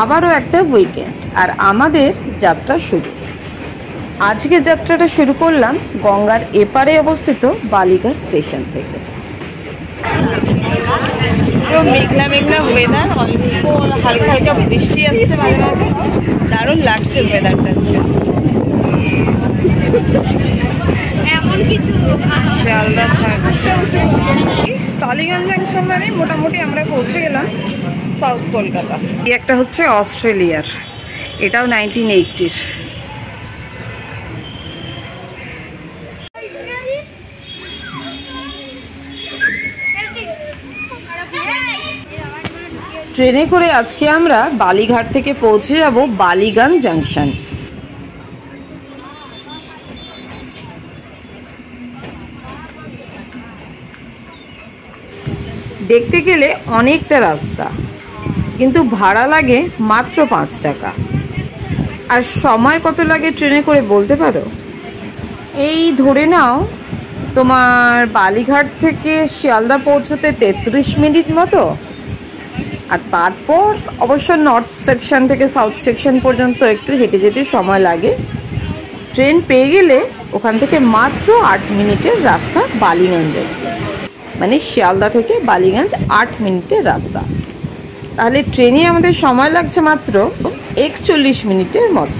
আবারও একটা উইকেন্ড আর আমাদের যাত্রা শুরু। আজকের যাত্রাটা শুরু করলাম গঙ্গার এপারে অবস্থিত বালিঘাট স্টেশন থেকে। মেঘলা মেঘলা ওয়েদার, অল্প হালকা হালকা বৃষ্টি আসছে মাঝে মাঝে, দারুণ লাগছে ওয়েদারটা। এমন কিছু শিয়ালদা টালিগঞ্জ জাংশন মানে মোটামুটি আমরা পৌঁছে গেলাম সাউথ কলকাতা। এই একটা হচ্ছে অস্ট্রেলিয়ার, এটাও 1980-র। ট্রেনে করে আজকে আমরা বালিঘাট থেকে পৌঁছে যাব বালিগঞ্জ জাংশন। দেখতে গেলে অনেকটা রাস্তা, কিন্তু ভাড়া লাগে মাত্র 5 টাকা। আর সময় কত লাগে ট্রেনে করে বলতে পারো? এই ধরে নাও তোমার বালিঘাট থেকে শিয়ালদা পৌঁছতে 33 মিনিট মতো। আর তারপর অবশ্য নর্থ সেকশন থেকে সাউথ সেকশন পর্যন্ত একটু হেঁটে যেতে সময় লাগে। ট্রেন পেয়ে গেলে ওখান থেকে মাত্র 8 মিনিটের রাস্তা বালিগঞ্জে, মানে শিয়ালদা থেকে বালিগঞ্জ 8 মিনিটের রাস্তা। তাহলে ট্রেনে আমাদের সময় লাগছে মাত্র 41 মিনিটের মতো।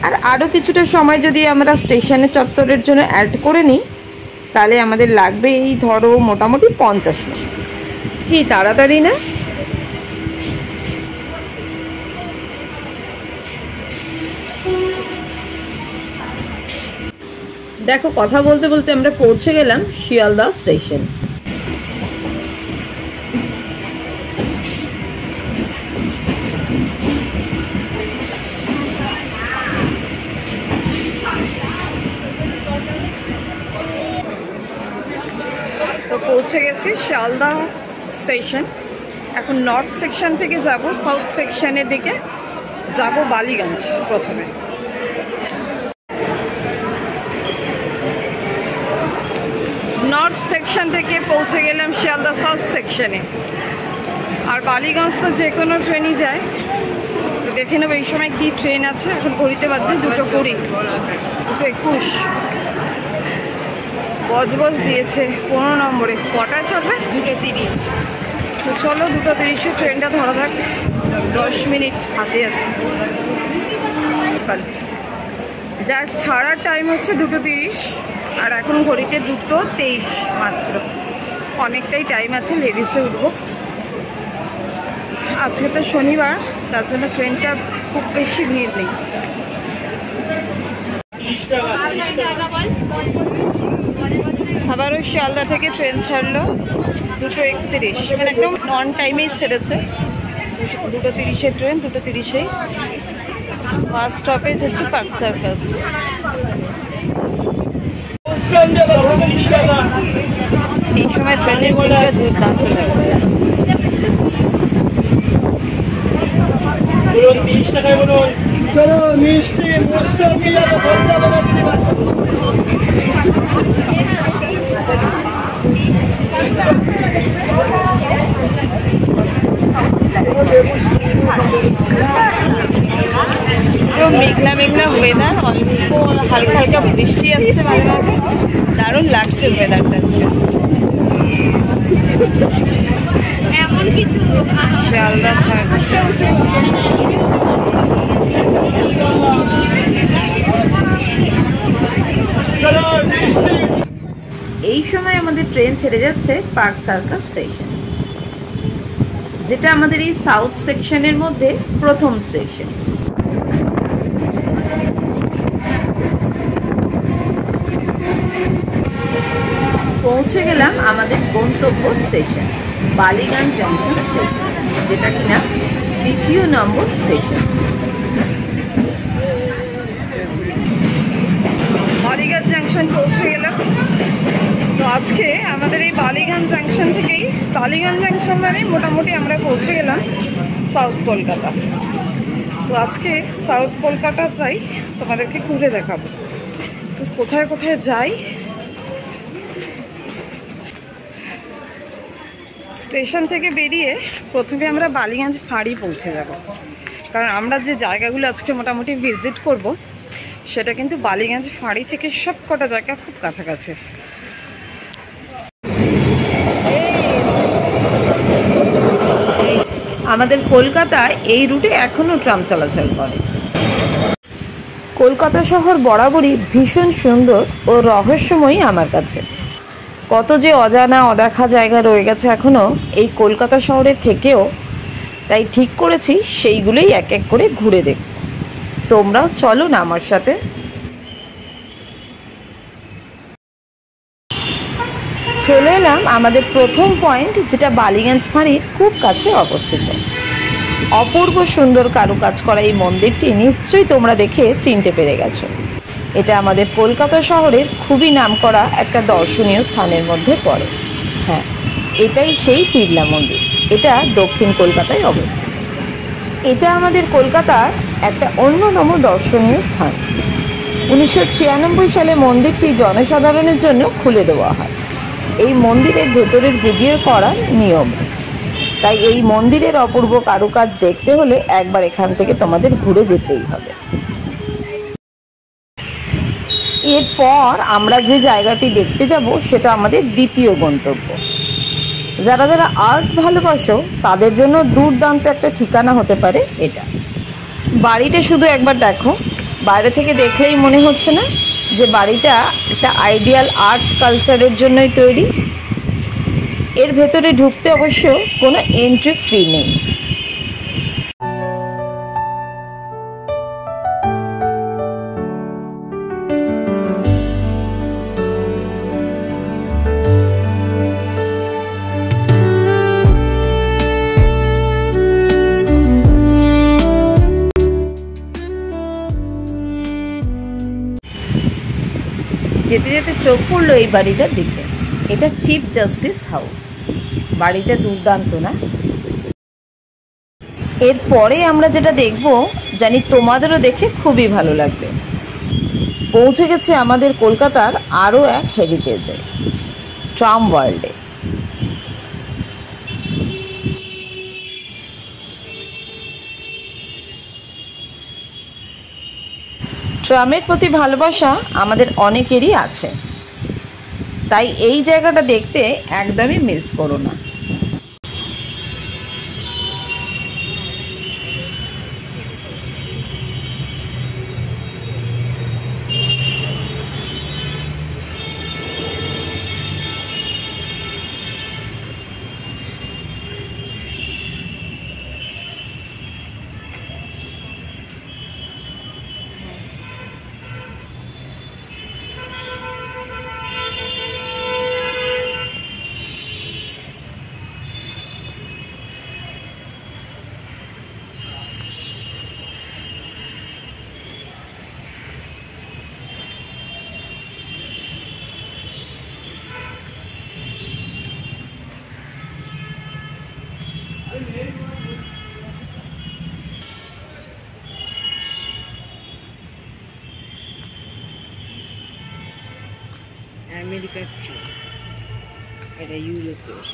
আর আরও কিছুটা সময় যদি আমরা স্টেশনের চত্বরের জন্য অ্যাড করে নিই, তাহলে আমাদের লাগবে এই ধরো মোটামুটি 50 মিনিট। কি তাড়াতাড়ি না? দেখো, কথা বলতে বলতে আমরা পৌঁছে গেলাম শিয়ালদা স্টেশন। তো পৌঁছে গেছি শিয়ালদা স্টেশন। এখন নর্থ সেকশন থেকে যাব সাউথ সেকশনের দিকে, যাব বালিগঞ্জ প্রথমে। নর্থ সেকশন থেকে পৌঁছে গেলাম শিয়ালদা সাউথ সেকশনে। আর বালিগঞ্জ তো যে কোনো ট্রেনই যায়, তো দেখে নেবো এই সময় কি ট্রেন আছে। এখন ঘড়িতে বাজছে 2:20, 2:21। বজবজ দিয়েছে 15 নম্বরে। কটায় ছাড়বে? 2:30। তো চলো 2:30-এ ট্রেনটা ধরা যাক। 10 মিনিট হাতে আছে। যার ছাড়ার টাইম হচ্ছে 2:30, আর এখন ঘড়িতে 2:23 মাত্র। অনেকটাই টাইম আছে, লেডিসে উঠবো। আজকে তো শনিবার, তার জন্য ট্রেনটা খুব বেশি ভিড় নেই। আবারও শিয়ালদা থেকে ট্রেন ছাড়লো 2:31, মানে একদম অন টাইমেই ছেড়েছে। 2:30-এর ট্রেন, 2:30-এই। ফার্স্ট স্টপেজ হচ্ছে পার্ক সার্কাস। এই সময় ট্রেনের ভিড়টা দুর্দান্ত লাগছে। চলো মিষ্টি মুসম্বি আর ভর্তা বানাতে মেঘলা মেঘলা ওয়েদার, অল্প হালকা হালকা বৃষ্টি আসছে মাঝে মাঝে, দারুণ লাগছে ওয়েদারটা। এমন কিছু শিয়ালদা এই সময় আমাদের ট্রেন ছেড়ে যাচ্ছে পার্ক সার্কাস স্টেশন, যেটা আমাদের এই সাউথ সেকশনের মধ্যে প্রথম স্টেশন। পৌঁছে গেলাম আমাদের গন্তব্য স্টেশন বালিগঞ্জ জাংশন স্টেশন, যেটা কিনা 2য় নম্বর স্টেশন। বালিগঞ্জ জাংশন পৌঁছে গেলাম। তো আজকে আমাদের এই বালিগঞ্জ জাংশন থেকেই, বালিগঞ্জ জাংশন মানে মোটামুটি আমরা পৌঁছে গেলাম সাউথ কলকাতা। তো আজকে সাউথ কলকাতাটাই তোমাদেরকে ঘুরে দেখাবো, তো কোথায় কোথায় যাই। স্টেশন থেকে বেরিয়ে প্রথমে আমরা বালিগঞ্জ ফাঁড়ি পৌঁছে যাব। কারণ আমরা যে জায়গাগুলো আজকে মোটামুটি ভিজিট করব সেটা কিন্তু বালিগঞ্জ ফাঁড়ি থেকে সব কটা জায়গা খুব কাছাকাছি। আমাদের কলকাতায় এই রুটে এখনও ট্রাম চলাচল করে। কলকাতা শহর বরাবরই ভীষণ সুন্দর ও রহস্যময়ী আমার কাছে। কত যে অজানা অদেখা জায়গা রয়ে গেছে এখনও এই কলকাতা শহরের থেকেও, তাই ঠিক করেছি সেইগুলোই এক এক করে ঘুরে দেখব। তোমরাও চলো না আমার সাথে। চলে এলাম আমাদের প্রথম পয়েন্ট, যেটা বালিগঞ্জ ফাঁড়ির খুব কাছে অবস্থিত। অপূর্ব সুন্দর কারুকাজ করা এই মন্দিরটি নিশ্চয়ই তোমরা দেখে চিনতে পেরে গেছো। এটা আমাদের কলকাতা শহরের খুবই নামকরা একটা দর্শনীয় স্থানের মধ্যে পড়ে। হ্যাঁ, এটাই সেই তিরলা মন্দির। এটা দক্ষিণ কলকাতায় অবস্থিত। এটা আমাদের কলকাতার একটা অন্যতম দর্শনীয় স্থান। 1996 সালে মন্দিরটি জনসাধারণের জন্য খুলে দেওয়া হয়। এই মন্দিরের ভেতরের ভিডিও করার নিয়ম, তাই এই মন্দিরের অপূর্ব কারুকাজ দেখতে হলে একবার এখান থেকে তোমাদের ঘুরে যেতেই হবে। এরপর আমরা যে জায়গাটি দেখতে যাব সেটা আমাদের দ্বিতীয় গন্তব্য। যারা যারা আর্ট ভালোবাসো তাদের জন্য দুর্দান্ত একটা ঠিকানা হতে পারে এটা। বাড়িটা শুধু একবার দেখো, বাইরে থেকে দেখলেই মনে হচ্ছে না যে বাড়িটা একটা আইডিয়াল আর্ট কালচারের জন্যই তৈরি। এর ভেতরে ঢুকতে অবশ্য কোনো এন্ট্রি ফি নেই। যেতে যেতে চোখ পড়লো এই বাড়িটার দিকে। এটা চিফ জাস্টিস হাউস। বাড়িটা দুর্দান্ত না? এরপরে আমরা যেটা দেখব জানি তোমাদেরও দেখে খুবই ভালো লাগবে। পৌঁছে গেছে আমাদের কলকাতার আরও এক হেরিটেজে, ট্রাম ওয়ার্ল্ডে। ট্রামের প্রতি ভালোবাসা আমাদের অনেকেরই আছে, তাই এই জায়গাটা দেখতে একদমই মিস করো না। আমেরিকার ট্রাম, এটা ইউরোপের।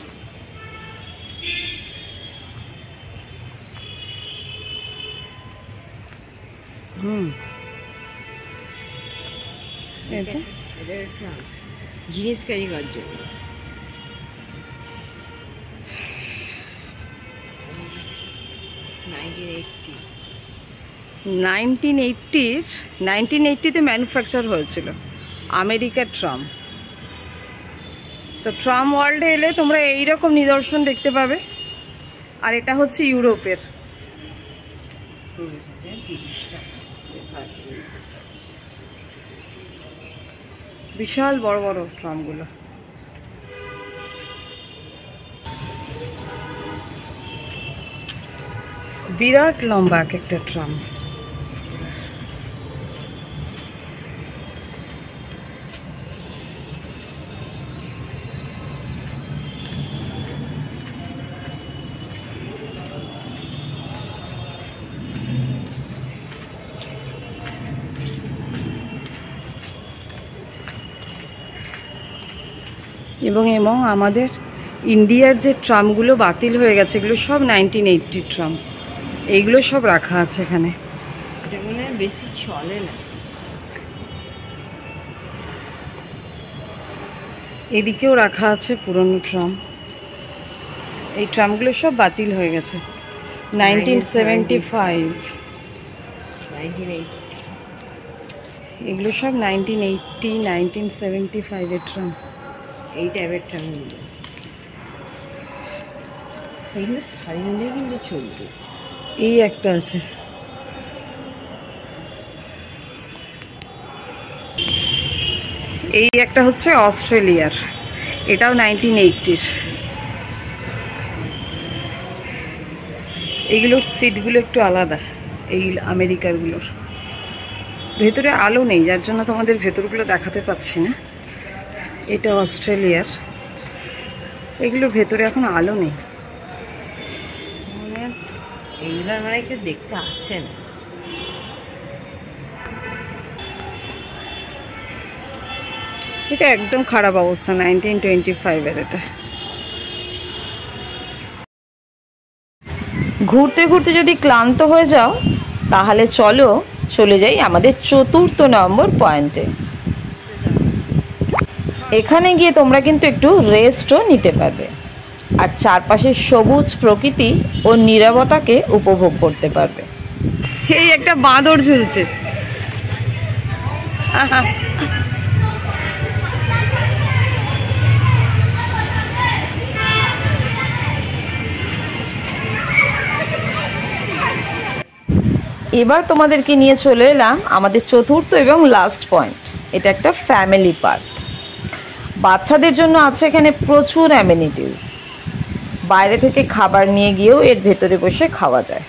এটা ট্রাম জিনিস কারিগর জন্য। 1980-তে ম্যানুফ্যাকচার হয়েছিল আমেরিকার ট্রাম। তো ট্রাম ওয়ার্ল্ডে এলে তোমরা এইরকম নিদর্শন দেখতে পাবে। আর এটা হচ্ছে ইউরোপের। বিশাল বড় বড় ট্রামগুলো। বিরাট লম্বা এক একটা ট্রাম। এবং আমাদের ইন্ডিয়ার যে ট্রামগুলো বাতিল হয়ে গেছে এগুলো সব 1980 ট্রাম। এইগুলো সব রাখা আছে এখানে। এটা মনে হয় বেশি চলে না। এদিকেও রাখা আছে পুরনো ট্রাম। এই ট্রামগুলো সব বাতিল হয়ে গেছে। 1975 এগুলো সব 1980 1975 এর ট্রাম। এই টাইপের ট্রামগুলো এগুলো শাড়ি নিলে কিন্তু চলবে। এই একটা আছে। এই একটা হচ্ছে অস্ট্রেলিয়ার, এটাও 1980-র। এইগুলোর সিটগুলো একটু আলাদা, এই আমেরিকারগুলোর। ভেতরে আলো নেই, যার জন্য তোমাদের ভেতরগুলো দেখাতে পাচ্ছি না। এটা অস্ট্রেলিয়ার, এগুলোর ভেতরে এখন আলো নেই। এইগুলোর মানে কেউ দেখতে আসছে না। এটা একদম খারাপ অবস্থা, 1925-এর এটা। ঘুরতে ঘুরতে যদি ক্লান্ত হয়ে যাও তাহলে চলে যাই আমাদের 4র্থ নম্বর পয়েন্টে। এখানে গিয়ে তোমরা কিন্তু একটু রেস্টও নিতে পারবে, আর চারপাশের সবুজ প্রকৃতি ও নীরবতাকে উপভোগ করতে পারবে। এই একটা বাঁদর ঝুলছে। এবার তোমাদেরকে নিয়ে চলে এলাম আমাদের 4র্থ এবং লাস্ট পয়েন্ট। এটা একটা ফ্যামিলি পার্ক। বাচ্চাদের জন্য আছে এখানে প্রচুর অ্যামেনিটিস। বাইরে থেকে খাবার নিয়ে গিয়েও এর ভেতরে বসে খাওয়া যায়।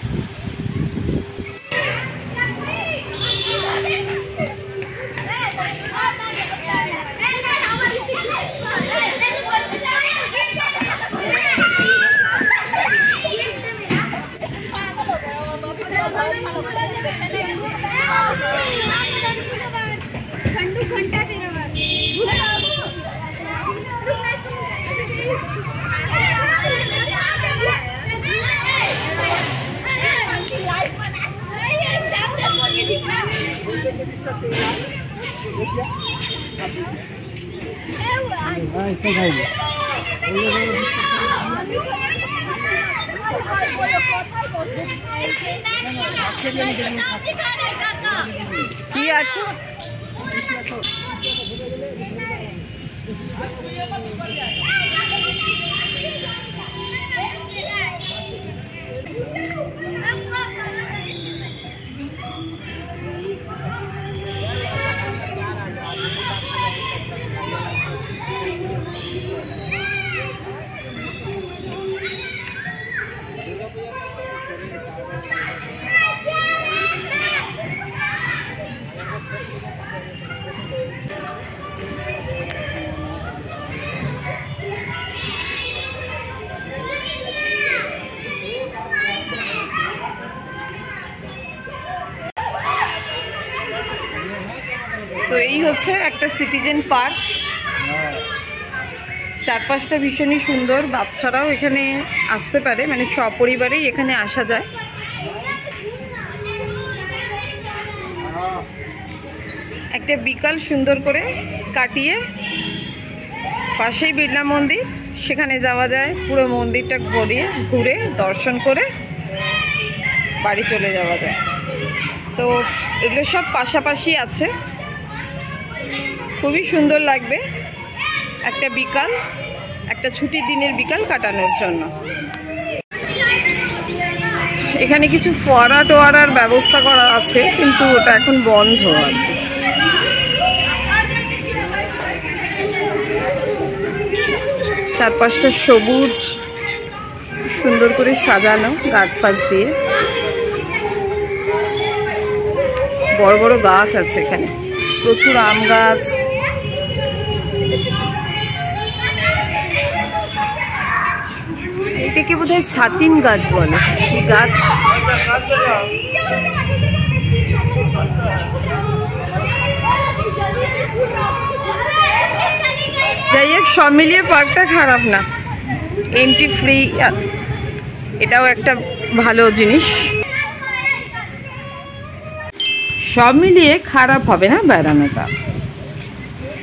কি আছে? তো এই হচ্ছে একটা সিটিজেন পার্ক। চারপাশটা ভীষণই সুন্দর। বাচ্চারাও এখানে আসতে পারে, মানে সপরিবারেই এখানে আসা যায়। একটা বিকাল সুন্দর করে কাটিয়ে পাশেই বিড়লা মন্দির, সেখানে যাওয়া যায়। পুরো মন্দিরটা ঘুরে দর্শন করে বাড়ি চলে যাওয়া যায়। তো এগুলো সব পাশাপাশি আছে, খুবই সুন্দর লাগবে একটা বিকাল, একটা ছুটির দিনের বিকাল কাটানোর জন্য। এখানে কিছু ফোয়ারা টোয়ারার ব্যবস্থা করা আছে, কিন্তু ওটা এখন বন্ধ আর কি। চারপাশটা সবুজ, সুন্দর করে সাজানো গাছ ফাছ দিয়ে। বড় বড় গাছ আছে এখানে, প্রচুর আম গাছ। এটাকে বোধহয় ছাতিম গাছ বলে। এই গাছ যাই হোক, সব মিলিয়ে পার্কটা খারাপ না, এন্ট্রি ফ্রি, এটাও একটা ভালো জিনিস। সব মিলিয়ে খারাপ হবে না বেড়ানোটা।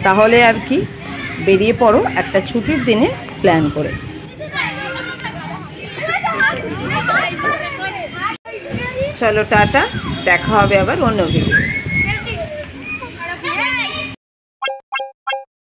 তাহলে আর কি, বেরিয়ে পড়ো একটা ছুটির দিনে প্ল্যান করে। চলো টাটা, দেখা হবে আবার অন্য ভিডিও।